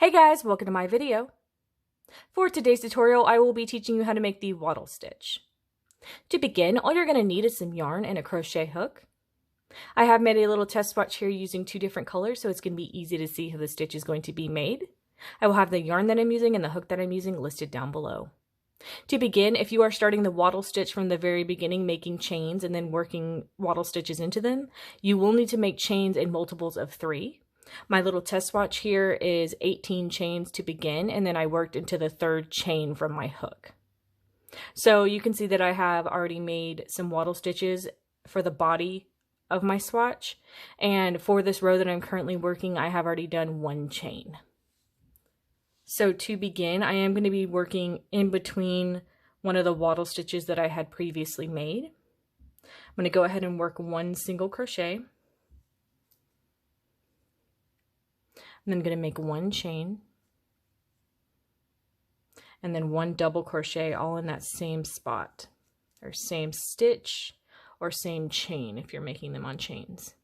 Hey guys, welcome to my video. For today's tutorial, I will be teaching you how to make the wattle stitch. To begin, all you're going to need is some yarn and a crochet hook. I have made a little test swatch here using two different colors, so it's going to be easy to see how the stitch is going to be made. I will have the yarn that I'm using and the hook that I'm using listed down below. To begin, if you are starting the wattle stitch from the very beginning, making chains and then working wattle stitches into them, you will need to make chains in multiples of 3. My little test swatch here is 18 chains to begin, and then I worked into the 3rd chain from my hook. So you can see that I have already made some wattle stitches for the body of my swatch, and for this row that I'm currently working, I have already done 1 chain. So to begin, I am going to be working in between one of the wattle stitches that I had previously made. I'm going to go ahead and work 1 single crochet. And I'm going to make 1 chain and then 1 double crochet all in that same spot, or same stitch or same chain if you're making them on chains.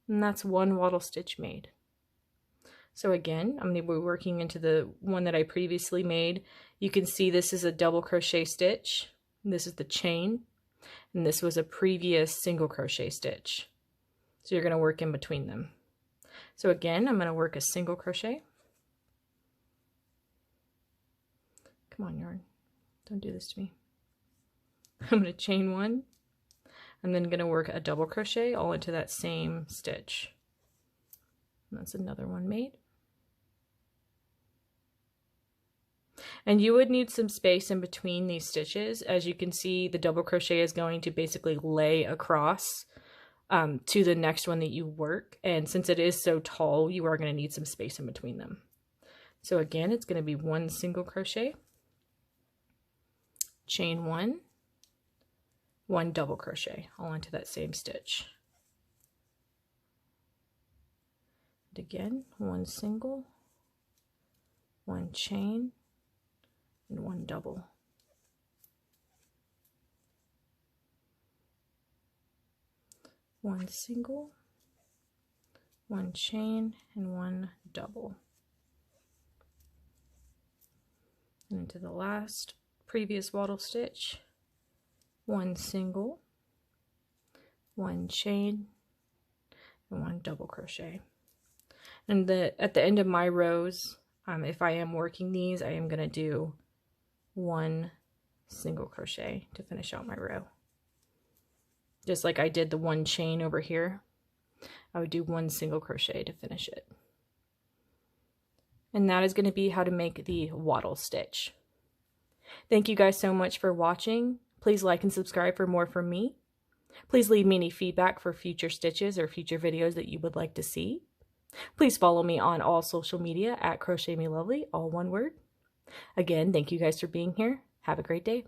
And that's 1 wattle stitch made. So again, I'm going to be working into the one that I previously made. You can see this is a double crochet stitch. This is the chain, and this was a previous single crochet stitch. So you're going to work in between them. So again, I'm going to work a single crochet. Come on, yarn. Don't do this to me. I'm going to chain 1. I'm then going to work a double crochet all into that same stitch. And that's another one made. And you would need some space in between these stitches. As you can see, the double crochet is going to basically lay across to the next one that you work, and since it is so tall, you are going to need some space in between them. So again, it's going to be 1 single crochet, chain 1, 1 double crochet all into that same stitch. And again, 1 single, 1 chain, and 1 double. One single, 1 chain, and 1 double. And into the last previous wattle stitch, 1 single, 1 chain, and 1 double crochet. And at the end of my rows, if I am working these, I am going to do 1 single crochet to finish out my row. Just like I did the 1 chain over here, I would do 1 single crochet to finish it. And that is going to be how to make the wattle stitch. Thank you guys so much for watching. Please like and subscribe for more from me. Please leave me any feedback for future stitches or future videos that you would like to see. Please follow me on all social media at Crochet Me Lovely, all one word. Again, thank you guys for being here. Have a great day.